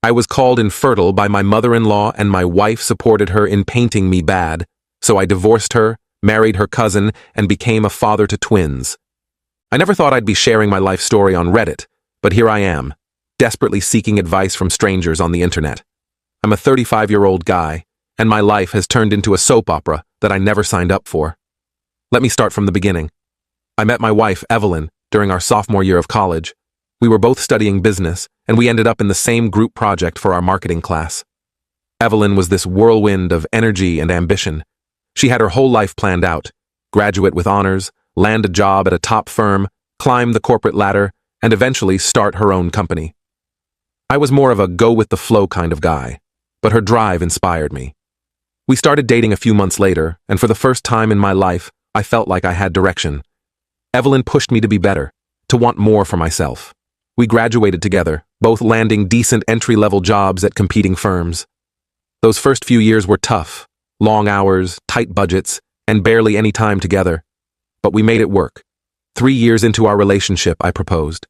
I was called infertile by my mother-in-law, and my wife supported her in painting me bad, so I divorced her, married her cousin, and became a father to twins. I never thought I'd be sharing my life story on Reddit, but here I am, desperately seeking advice from strangers on the internet. I'm a 35-year-old guy, and my life has turned into a soap opera that I never signed up for. Let me start from the beginning. I met my wife, Evelyn, during our sophomore year of college. We were both studying business, and we ended up in the same group project for our marketing class. Evelyn was this whirlwind of energy and ambition. She had her whole life planned out: graduate with honors, land a job at a top firm, climb the corporate ladder, and eventually start her own company. I was more of a go-with-the-flow kind of guy, but her drive inspired me. We started dating a few months later, and for the first time in my life, I felt like I had direction. Evelyn pushed me to be better, to want more for myself. We graduated together, both landing decent entry-level jobs at competing firms. Those first few years were tough: long hours, tight budgets, and barely any time together. But we made it work. 3 years into our relationship, I proposed.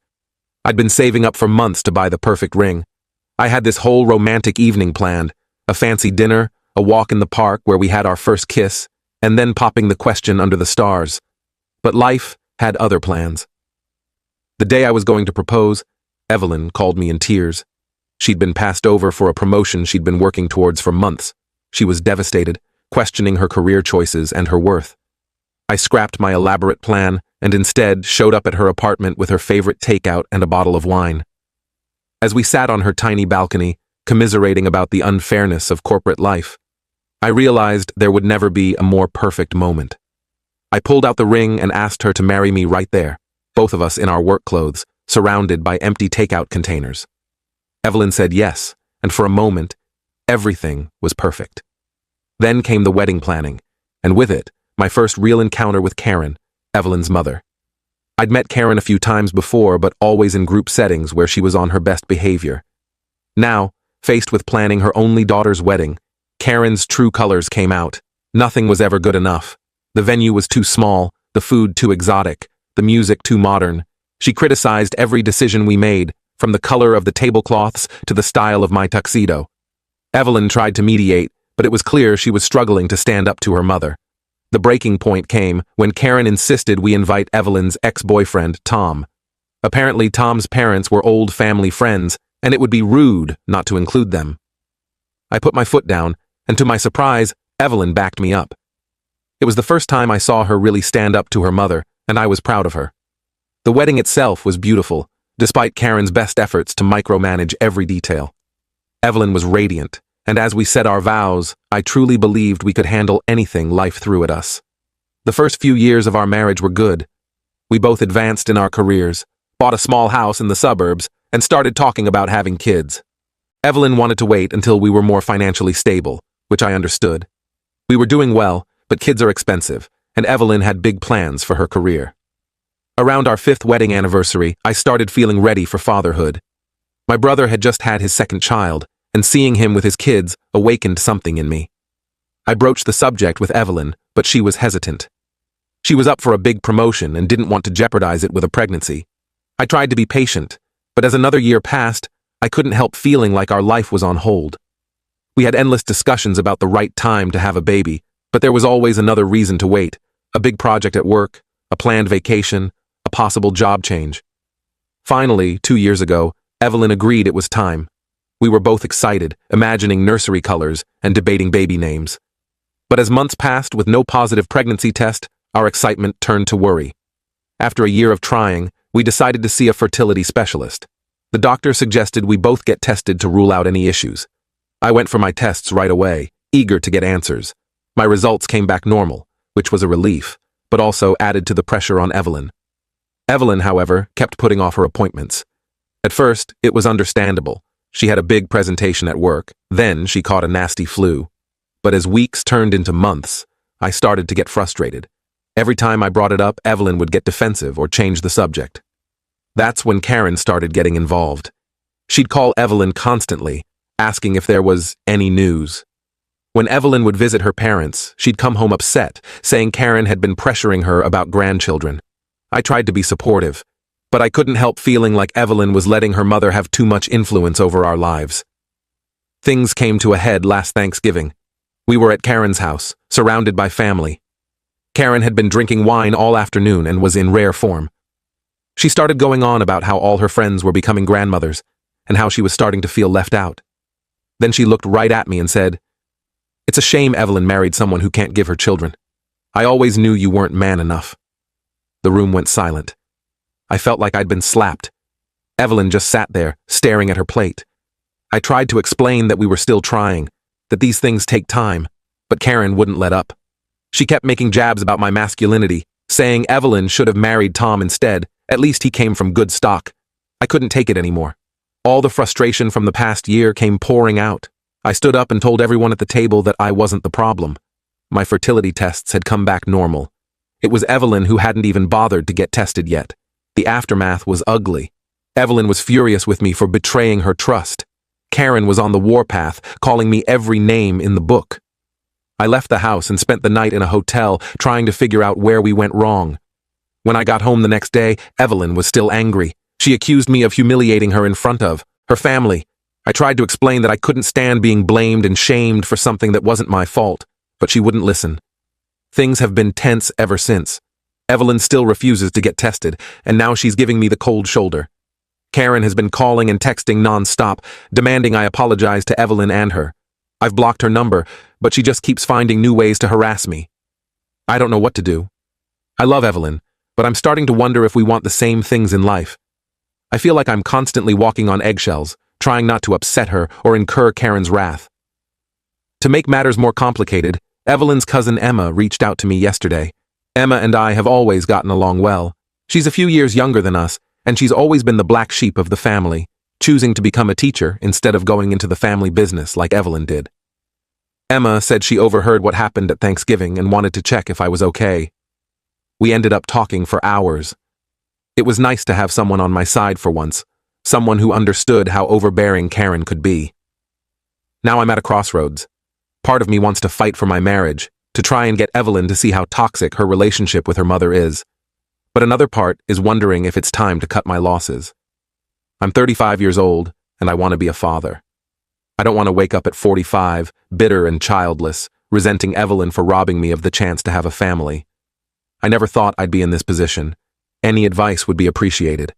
I'd been saving up for months to buy the perfect ring. I had this whole romantic evening planned: a fancy dinner, a walk in the park where we had our first kiss, and then popping the question under the stars. But life had other plans. The day I was going to propose, Evelyn called me in tears. She'd been passed over for a promotion she'd been working towards for months. She was devastated, questioning her career choices and her worth. I scrapped my elaborate plan and instead showed up at her apartment with her favorite takeout and a bottle of wine. As we sat on her tiny balcony, commiserating about the unfairness of corporate life, I realized there would never be a more perfect moment. I pulled out the ring and asked her to marry me right there, both of us in our work clothes, surrounded by empty takeout containers. Evelyn said yes, and for a moment, everything was perfect. Then came the wedding planning, and with it, my first real encounter with Karen, Evelyn's mother. I'd met Karen a few times before, but always in group settings where she was on her best behavior. Now, faced with planning her only daughter's wedding, Karen's true colors came out. Nothing was ever good enough. The venue was too small, the food too exotic, the music too modern. She criticized every decision we made, from the color of the tablecloths to the style of my tuxedo. Evelyn tried to mediate, but it was clear she was struggling to stand up to her mother. The breaking point came when Karen insisted we invite Evelyn's ex-boyfriend, Tom. Apparently, Tom's parents were old family friends, and it would be rude not to include them. I put my foot down, and to my surprise, Evelyn backed me up. It was the first time I saw her really stand up to her mother, and I was proud of her. The wedding itself was beautiful, despite Karen's best efforts to micromanage every detail. Evelyn was radiant, and as we said our vows, I truly believed we could handle anything life threw at us. The first few years of our marriage were good. We both advanced in our careers, bought a small house in the suburbs, and started talking about having kids. Evelyn wanted to wait until we were more financially stable, which I understood. We were doing well, but kids are expensive, and Evelyn had big plans for her career. Around our 5th wedding anniversary, I started feeling ready for fatherhood. My brother had just had his second child, and seeing him with his kids awakened something in me. I broached the subject with Evelyn, but she was hesitant. She was up for a big promotion and didn't want to jeopardize it with a pregnancy. I tried to be patient, but as another year passed, I couldn't help feeling like our life was on hold. We had endless discussions about the right time to have a baby, but there was always another reason to wait: a big project at work, a planned vacation, a possible job change. Finally, 2 years ago, Evelyn agreed it was time. We were both excited, imagining nursery colors and debating baby names. But as months passed with no positive pregnancy test, our excitement turned to worry. After a year of trying, we decided to see a fertility specialist. The doctor suggested we both get tested to rule out any issues. I went for my tests right away, eager to get answers. My results came back normal, which was a relief, but also added to the pressure on Evelyn. Evelyn, however, kept putting off her appointments. At first, it was understandable. She had a big presentation at work, then she caught a nasty flu. But as weeks turned into months, I started to get frustrated. Every time I brought it up, Evelyn would get defensive or change the subject. That's when Karen started getting involved. She'd call Evelyn constantly, asking if there was any news. When Evelyn would visit her parents, she'd come home upset, saying Karen had been pressuring her about grandchildren. I tried to be supportive, but I couldn't help feeling like Evelyn was letting her mother have too much influence over our lives. Things came to a head last Thanksgiving. We were at Karen's house, surrounded by family. Karen had been drinking wine all afternoon and was in rare form. She started going on about how all her friends were becoming grandmothers and how she was starting to feel left out. Then she looked right at me and said, "It's a shame Evelyn married someone who can't give her children. I always knew you weren't man enough." The room went silent. I felt like I'd been slapped. Evelyn just sat there, staring at her plate. I tried to explain that we were still trying, that these things take time, but Karen wouldn't let up. She kept making jabs about my masculinity, saying Evelyn should have married Tom instead. At least he came from good stock. I couldn't take it anymore. All the frustration from the past year came pouring out. I stood up and told everyone at the table that I wasn't the problem. My fertility tests had come back normal. It was Evelyn who hadn't even bothered to get tested yet. The aftermath was ugly. Evelyn was furious with me for betraying her trust. Karen was on the warpath, calling me every name in the book. I left the house and spent the night in a hotel trying to figure out where we went wrong. When I got home the next day, Evelyn was still angry. She accused me of humiliating her in front of her family. I tried to explain that I couldn't stand being blamed and shamed for something that wasn't my fault, but she wouldn't listen. Things have been tense ever since. Evelyn still refuses to get tested, and now she's giving me the cold shoulder. Karen has been calling and texting nonstop, demanding I apologize to Evelyn and her. I've blocked her number, but she just keeps finding new ways to harass me. I don't know what to do. I love Evelyn, but I'm starting to wonder if we want the same things in life. I feel like I'm constantly walking on eggshells, trying not to upset her or incur Karen's wrath. To make matters more complicated, Evelyn's cousin Emma reached out to me yesterday. Emma and I have always gotten along well. She's a few years younger than us, and she's always been the black sheep of the family, choosing to become a teacher instead of going into the family business like Evelyn did. Emma said she overheard what happened at Thanksgiving and wanted to check if I was okay. We ended up talking for hours. It was nice to have someone on my side for once, someone who understood how overbearing Karen could be. Now I'm at a crossroads. Part of me wants to fight for my marriage, to try and get Evelyn to see how toxic her relationship with her mother is. But another part is wondering if it's time to cut my losses. I'm 35 years old, and I want to be a father. I don't want to wake up at 45, bitter and childless, resenting Evelyn for robbing me of the chance to have a family. I never thought I'd be in this position. Any advice would be appreciated.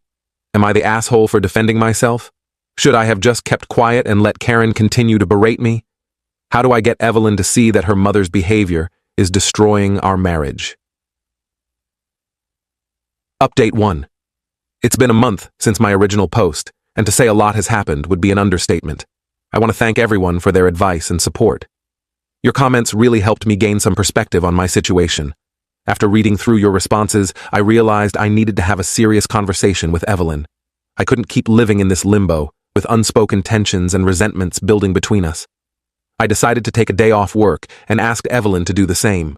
Am I the asshole for defending myself? Should I have just kept quiet and let Karen continue to berate me? How do I get Evelyn to see that her mother's behavior is destroying our marriage? Update 1. It's been a month since my original post, and to say a lot has happened would be an understatement. I want to thank everyone for their advice and support. Your comments really helped me gain some perspective on my situation. After reading through your responses, I realized I needed to have a serious conversation with Evelyn. I couldn't keep living in this limbo, with unspoken tensions and resentments building between us. I decided to take a day off work and asked Evelyn to do the same.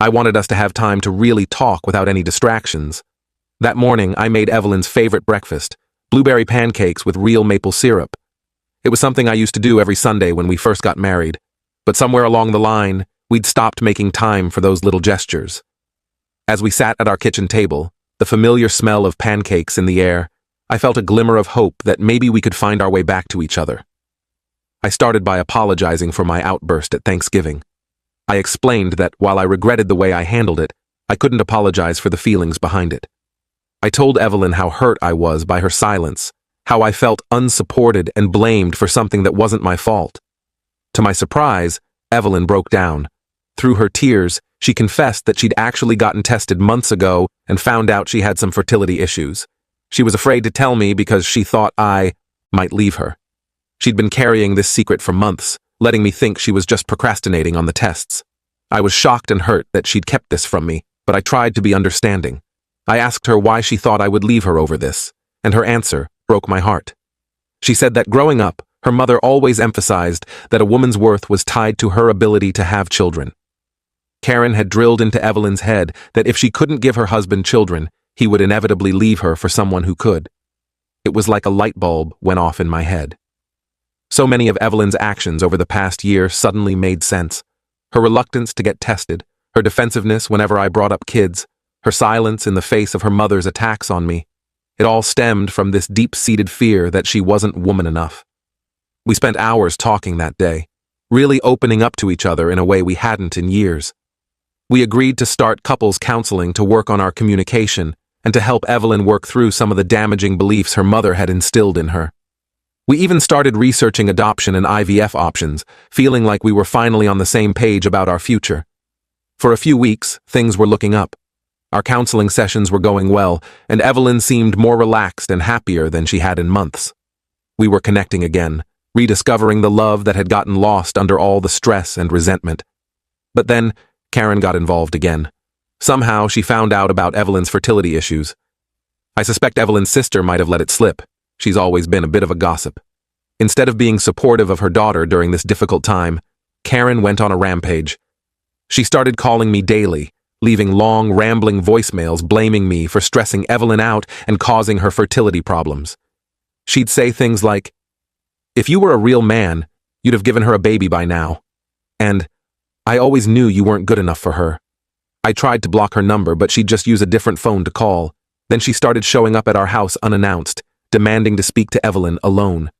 I wanted us to have time to really talk without any distractions. That morning, I made Evelyn's favorite breakfast, blueberry pancakes with real maple syrup. It was something I used to do every Sunday when we first got married, but somewhere along the line, we'd stopped making time for those little gestures. As we sat at our kitchen table, the familiar smell of pancakes in the air, I felt a glimmer of hope that maybe we could find our way back to each other. I started by apologizing for my outburst at Thanksgiving. I explained that while I regretted the way I handled it, I couldn't apologize for the feelings behind it. I told Evelyn how hurt I was by her silence, how I felt unsupported and blamed for something that wasn't my fault. To my surprise, Evelyn broke down. Through her tears, she confessed that she'd actually gotten tested months ago and found out she had some fertility issues. She was afraid to tell me because she thought I might leave her. She'd been carrying this secret for months, letting me think she was just procrastinating on the tests. I was shocked and hurt that she'd kept this from me, but I tried to be understanding. I asked her why she thought I would leave her over this, and her answer broke my heart. She said that growing up, her mother always emphasized that a woman's worth was tied to her ability to have children. Karen had drilled into Evelyn's head that if she couldn't give her husband children, he would inevitably leave her for someone who could. It was like a light bulb went off in my head. So many of Evelyn's actions over the past year suddenly made sense. Her reluctance to get tested, her defensiveness whenever I brought up kids, her silence in the face of her mother's attacks on me. It all stemmed from this deep-seated fear that she wasn't woman enough. We spent hours talking that day, really opening up to each other in a way we hadn't in years. We agreed to start couples counseling to work on our communication and to help Evelyn work through some of the damaging beliefs her mother had instilled in her. We even started researching adoption and IVF options, feeling like we were finally on the same page about our future. For a few weeks, things were looking up. Our counseling sessions were going well, and Evelyn seemed more relaxed and happier than she had in months. We were connecting again, rediscovering the love that had gotten lost under all the stress and resentment. But then, Karen got involved again. Somehow, she found out about Evelyn's fertility issues. I suspect Evelyn's sister might have let it slip. She's always been a bit of a gossip. Instead of being supportive of her daughter during this difficult time, Karen went on a rampage. She started calling me daily, leaving long, rambling voicemails blaming me for stressing Evelyn out and causing her fertility problems. She'd say things like, "If you were a real man, you'd have given her a baby by now." And, "I always knew you weren't good enough for her." I tried to block her number, but she'd just use a different phone to call. Then she started showing up at our house unannounced, demanding to speak to Evelyn alone.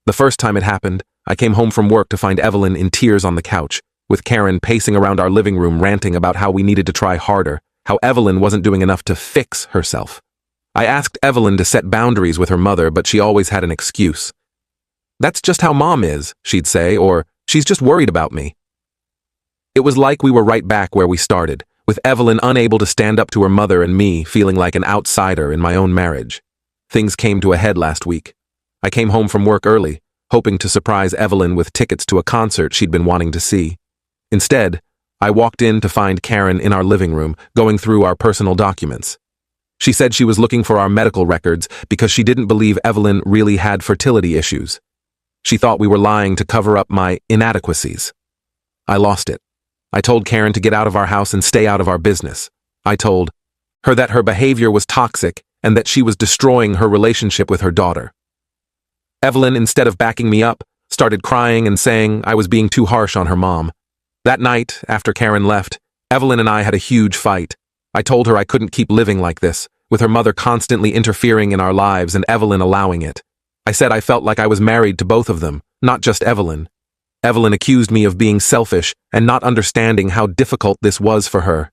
The first time it happened, I came home from work to find Evelyn in tears on the couch, with Karen pacing around our living room ranting about how we needed to try harder, how Evelyn wasn't doing enough to fix herself. I asked Evelyn to set boundaries with her mother, but she always had an excuse. "That's just how Mom is," she'd say, or "She's just worried about me." It was like we were right back where we started, with Evelyn unable to stand up to her mother and me feeling like an outsider in my own marriage. Things came to a head last week. I came home from work early, hoping to surprise Evelyn with tickets to a concert she'd been wanting to see. Instead, I walked in to find Karen in our living room, going through our personal documents. She said she was looking for our medical records because she didn't believe Evelyn really had fertility issues. She thought we were lying to cover up my inadequacies. I lost it. I told Karen to get out of our house and stay out of our business. I told her that her behavior was toxic and that she was destroying her relationship with her daughter. Evelyn, instead of backing me up, started crying and saying I was being too harsh on her mom. That night, after Karen left, Evelyn and I had a huge fight. I told her I couldn't keep living like this, with her mother constantly interfering in our lives and Evelyn allowing it. I said I felt like I was married to both of them, not just Evelyn. Evelyn accused me of being selfish and not understanding how difficult this was for her.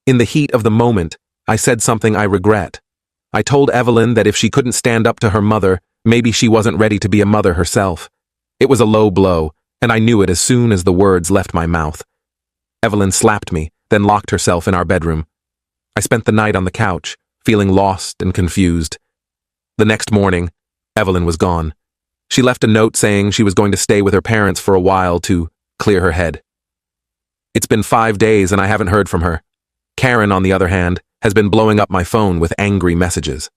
In the heat of the moment, I said something I regret. I told Evelyn that if she couldn't stand up to her mother, maybe she wasn't ready to be a mother herself. It was a low blow, and I knew it as soon as the words left my mouth. Evelyn slapped me, then locked herself in our bedroom. I spent the night on the couch, feeling lost and confused. The next morning, Evelyn was gone. She left a note saying she was going to stay with her parents for a while to clear her head. It's been 5 days and I haven't heard from her. Karen, on the other hand, has been blowing up my phone with angry messages.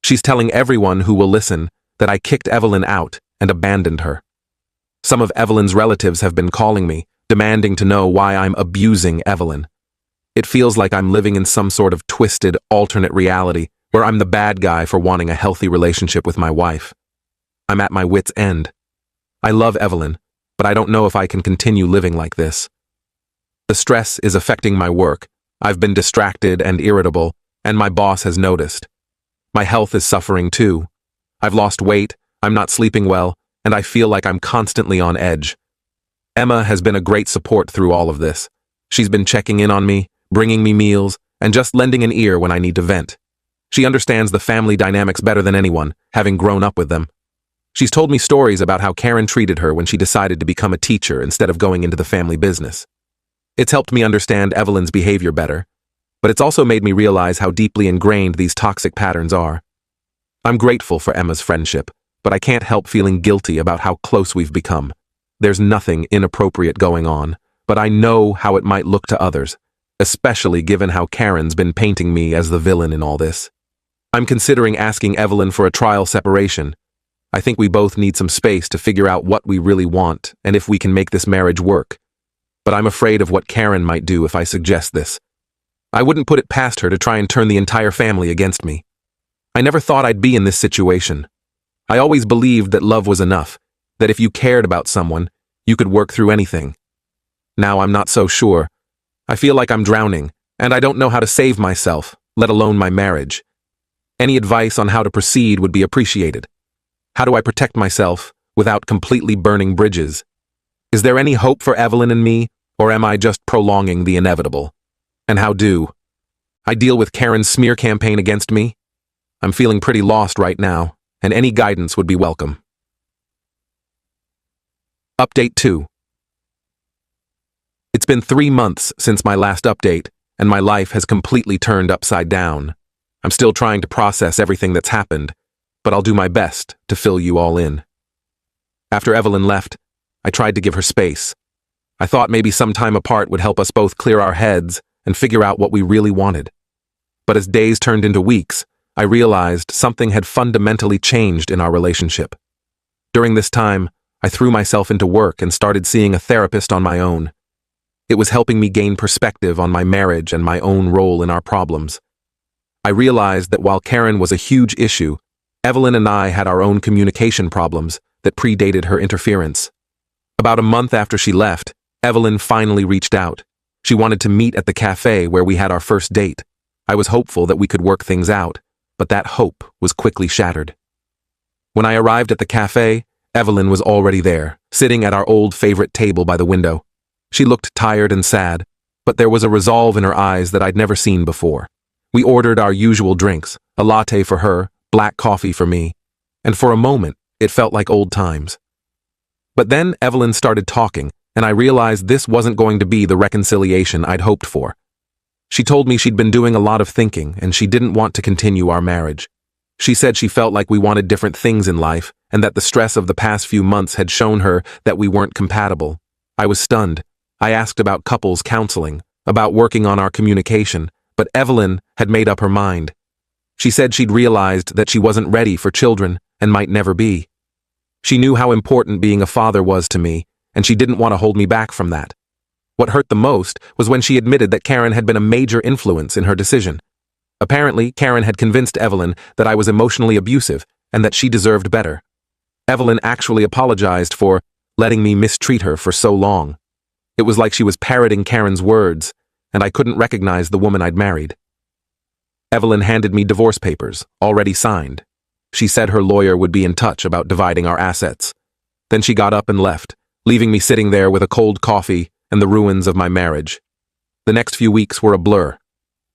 She's telling everyone who will listen that I kicked Evelyn out and abandoned her. Some of Evelyn's relatives have been calling me, demanding to know why I'm abusing Evelyn. It feels like I'm living in some sort of twisted, alternate reality where I'm the bad guy for wanting a healthy relationship with my wife. I'm at my wit's end. I love Evelyn, but I don't know if I can continue living like this. The stress is affecting my work. I've been distracted and irritable, and my boss has noticed. My health is suffering too. I've lost weight, I'm not sleeping well, and I feel like I'm constantly on edge. Emma has been a great support through all of this. She's been checking in on me, bringing me meals, and just lending an ear when I need to vent. She understands the family dynamics better than anyone, having grown up with them. She's told me stories about how Karen treated her when she decided to become a teacher instead of going into the family business. It's helped me understand Evelyn's behavior better, but it's also made me realize how deeply ingrained these toxic patterns are. I'm grateful for Emma's friendship, but I can't help feeling guilty about how close we've become. There's nothing inappropriate going on, but I know how it might look to others, especially given how Karen's been painting me as the villain in all this. I'm considering asking Evelyn for a trial separation. I think we both need some space to figure out what we really want and if we can make this marriage work. But I'm afraid of what Karen might do if I suggest this. I wouldn't put it past her to try and turn the entire family against me. I never thought I'd be in this situation. I always believed that love was enough, that if you cared about someone, you could work through anything. Now I'm not so sure. I feel like I'm drowning, and I don't know how to save myself, let alone my marriage. Any advice on how to proceed would be appreciated. How do I protect myself without completely burning bridges. Is there any hope for Evelyn and me, or am I just prolonging the inevitable? And how do I deal with Karen's smear campaign against me? I'm feeling pretty lost right now, and any guidance would be welcome. Update 2. It's been 3 months since my last update, and my life has completely turned upside down. I'm still trying to process everything that's happened, but I'll do my best to fill you all in. After Evelyn left, I tried to give her space. I thought maybe some time apart would help us both clear our heads and figure out what we really wanted. But as days turned into weeks, I realized something had fundamentally changed in our relationship. During this time, I threw myself into work and started seeing a therapist on my own. It was helping me gain perspective on my marriage and my own role in our problems. I realized that while Karen was a huge issue, Evelyn and I had our own communication problems that predated her interference. About a month after she left, Evelyn finally reached out. She wanted to meet at the cafe where we had our first date. I was hopeful that we could work things out, but that hope was quickly shattered. When I arrived at the cafe, Evelyn was already there, sitting at our old favorite table by the window. She looked tired and sad, but there was a resolve in her eyes that I'd never seen before. We ordered our usual drinks, a latte for her, black coffee for me, and for a moment, it felt like old times. But then Evelyn started talking, and I realized this wasn't going to be the reconciliation I'd hoped for. She told me she'd been doing a lot of thinking, and she didn't want to continue our marriage. She said she felt like we wanted different things in life, and that the stress of the past few months had shown her that we weren't compatible. I was stunned. I asked about couples counseling, about working on our communication, but Evelyn had made up her mind. She said she'd realized that she wasn't ready for children and might never be. She knew how important being a father was to me, and she didn't want to hold me back from that. What hurt the most was when she admitted that Karen had been a major influence in her decision. Apparently, Karen had convinced Evelyn that I was emotionally abusive and that she deserved better. Evelyn actually apologized for letting me mistreat her for so long. It was like she was parroting Karen's words, and I couldn't recognize the woman I'd married. Evelyn handed me divorce papers, already signed. She said her lawyer would be in touch about dividing our assets. Then she got up and left, leaving me sitting there with a cold coffee and the ruins of my marriage. The next few weeks were a blur.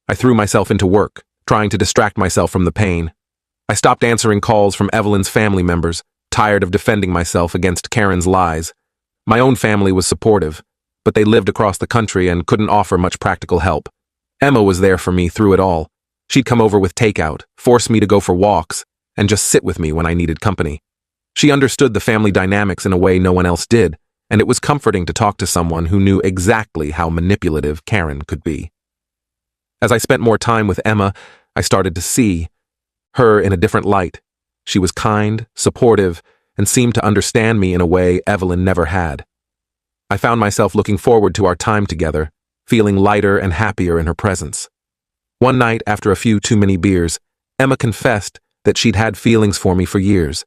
I threw myself into work, trying to distract myself from the pain. I stopped answering calls from Evelyn's family members, tired of defending myself against Karen's lies. My own family was supportive, but they lived across the country and couldn't offer much practical help. Emma was there for me through it all. She'd come over with takeout, force me to go for walks, and just sit with me when I needed company. She understood the family dynamics in a way no one else did, and it was comforting to talk to someone who knew exactly how manipulative Karen could be. As I spent more time with Emma, I started to see her in a different light. She was kind, supportive, and seemed to understand me in a way Evelyn never had. I found myself looking forward to our time together, feeling lighter and happier in her presence. One night, after a few too many beers, Emma confessed that she'd had feelings for me for years.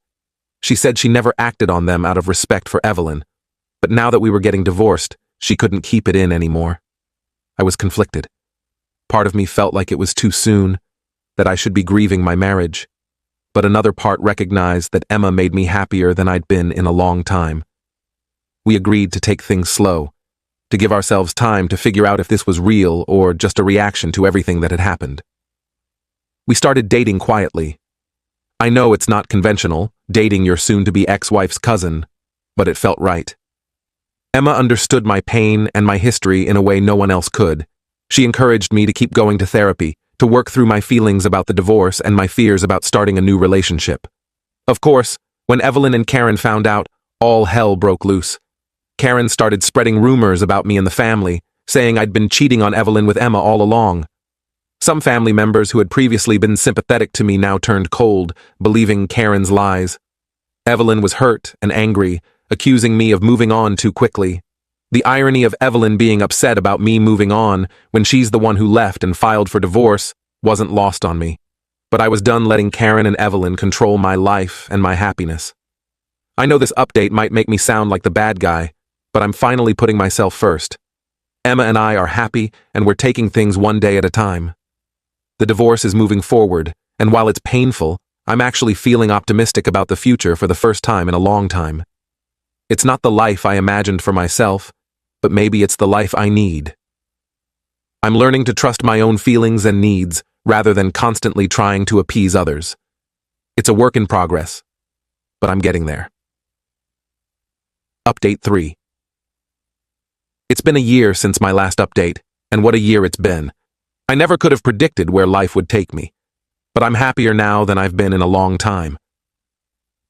She said she never acted on them out of respect for Evelyn, but now that we were getting divorced, she couldn't keep it in anymore. I was conflicted. Part of me felt like it was too soon, that I should be grieving my marriage, but another part recognized that Emma made me happier than I'd been in a long time. We agreed to take things slow, to give ourselves time to figure out if this was real or just a reaction to everything that had happened. We started dating quietly. I know it's not conventional, dating your soon-to-be ex-wife's cousin, but it felt right. Emma understood my pain and my history in a way no one else could. She encouraged me to keep going to therapy, to work through my feelings about the divorce and my fears about starting a new relationship. Of course, when Evelyn and Karen found out, all hell broke loose. Karen started spreading rumors about me and the family, saying I'd been cheating on Evelyn with Emma all along. Some family members who had previously been sympathetic to me now turned cold, believing Karen's lies. Evelyn was hurt and angry, accusing me of moving on too quickly. The irony of Evelyn being upset about me moving on when she's the one who left and filed for divorce wasn't lost on me. But I was done letting Karen and Evelyn control my life and my happiness. I know this update might make me sound like the bad guy, but I'm finally putting myself first. Emma and I are happy, and we're taking things one day at a time. The divorce is moving forward, and while it's painful, I'm actually feeling optimistic about the future for the first time in a long time. It's not the life I imagined for myself, but maybe it's the life I need. I'm learning to trust my own feelings and needs rather than constantly trying to appease others. It's a work in progress, but I'm getting there. Update 3. It's been a year since my last update, and what a year it's been. I never could have predicted where life would take me, but I'm happier now than I've been in a long time.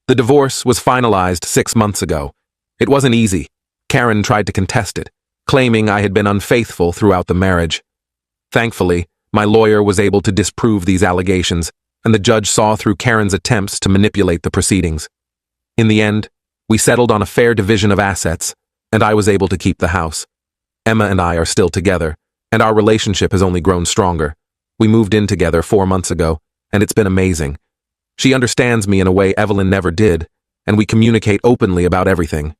The divorce was finalized 6 months ago. It wasn't easy. Karen tried to contest it, claiming I had been unfaithful throughout the marriage. Thankfully, my lawyer was able to disprove these allegations, and the judge saw through Karen's attempts to manipulate the proceedings. In the end, we settled on a fair division of assets, and I was able to keep the house. Emma and I are still together, and our relationship has only grown stronger. We moved in together 4 months ago, and it's been amazing. She understands me in a way Evelyn never did, and we communicate openly about everything.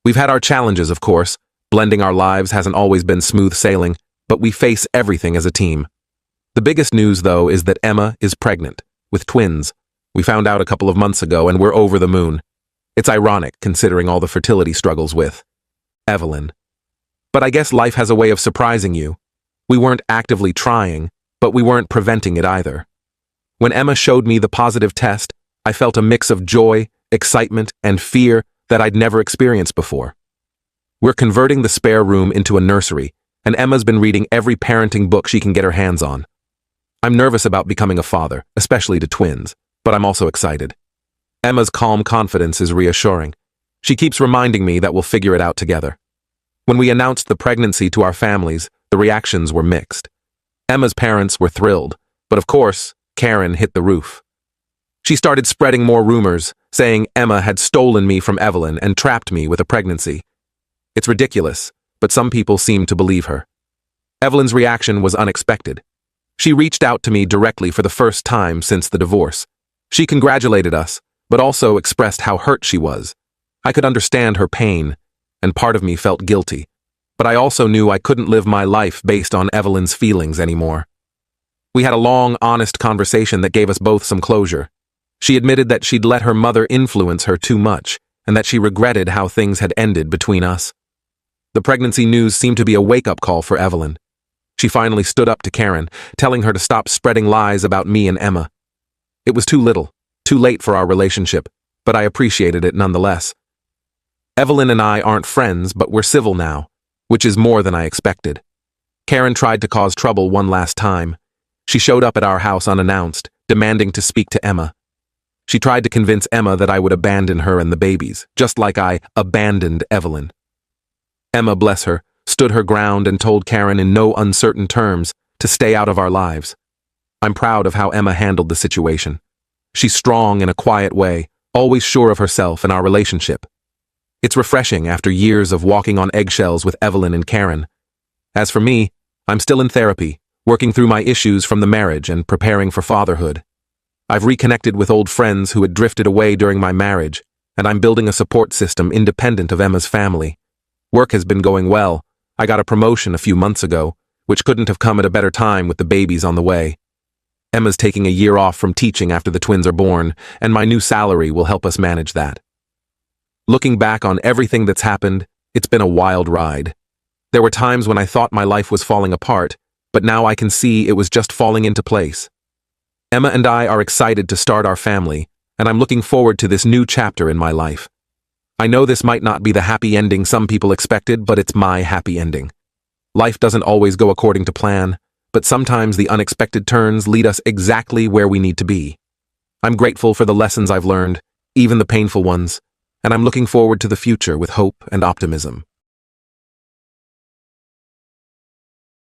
We've had our challenges, of course. Blending our lives hasn't always been smooth sailing, but we face everything as a team. The biggest news, though, is that Emma is pregnant, with twins. We found out a couple of months ago, and we're over the moon. It's ironic, considering all the fertility struggles with Evelyn. But I guess life has a way of surprising you. We weren't actively trying, but we weren't preventing it either. When Emma showed me the positive test, I felt a mix of joy, excitement, and fear that I'd never experienced before. We're converting the spare room into a nursery, and Emma's been reading every parenting book she can get her hands on. I'm nervous about becoming a father, especially to twins, but I'm also excited. Emma's calm confidence is reassuring. She keeps reminding me that we'll figure it out together. When we announced the pregnancy to our families, the reactions were mixed. Emma's parents were thrilled, but of course, Karen hit the roof. She started spreading more rumors, saying Emma had stolen me from Evelyn and trapped me with a pregnancy. It's ridiculous, but some people seem to believe her. Evelyn's reaction was unexpected. She reached out to me directly for the first time since the divorce. She congratulated us, but also expressed how hurt she was. I could understand her pain, and part of me felt guilty. But I also knew I couldn't live my life based on Evelyn's feelings anymore. We had a long, honest conversation that gave us both some closure. She admitted that she'd let her mother influence her too much, and that she regretted how things had ended between us. The pregnancy news seemed to be a wake-up call for Evelyn. She finally stood up to Karen, telling her to stop spreading lies about me and Emma. It was too little, too late for our relationship, but I appreciated it nonetheless. Evelyn and I aren't friends, but we're civil now, which is more than I expected. Karen tried to cause trouble one last time. She showed up at our house unannounced, demanding to speak to Emma. She tried to convince Emma that I would abandon her and the babies, just like I abandoned Evelyn. Emma, bless her, stood her ground and told Karen in no uncertain terms to stay out of our lives. I'm proud of how Emma handled the situation. She's strong in a quiet way, always sure of herself and our relationship. It's refreshing after years of walking on eggshells with Evelyn and Karen. As for me, I'm still in therapy, working through my issues from the marriage and preparing for fatherhood. I've reconnected with old friends who had drifted away during my marriage, and I'm building a support system independent of Emma's family. Work has been going well. I got a promotion a few months ago, which couldn't have come at a better time with the babies on the way. Emma's taking a year off from teaching after the twins are born, and my new salary will help us manage that. Looking back on everything that's happened, it's been a wild ride. There were times when I thought my life was falling apart, but now I can see it was just falling into place. Emma and I are excited to start our family, and I'm looking forward to this new chapter in my life. I know this might not be the happy ending some people expected, but it's my happy ending. Life doesn't always go according to plan, but sometimes the unexpected turns lead us exactly where we need to be. I'm grateful for the lessons I've learned, even the painful ones, and I'm looking forward to the future with hope and optimism.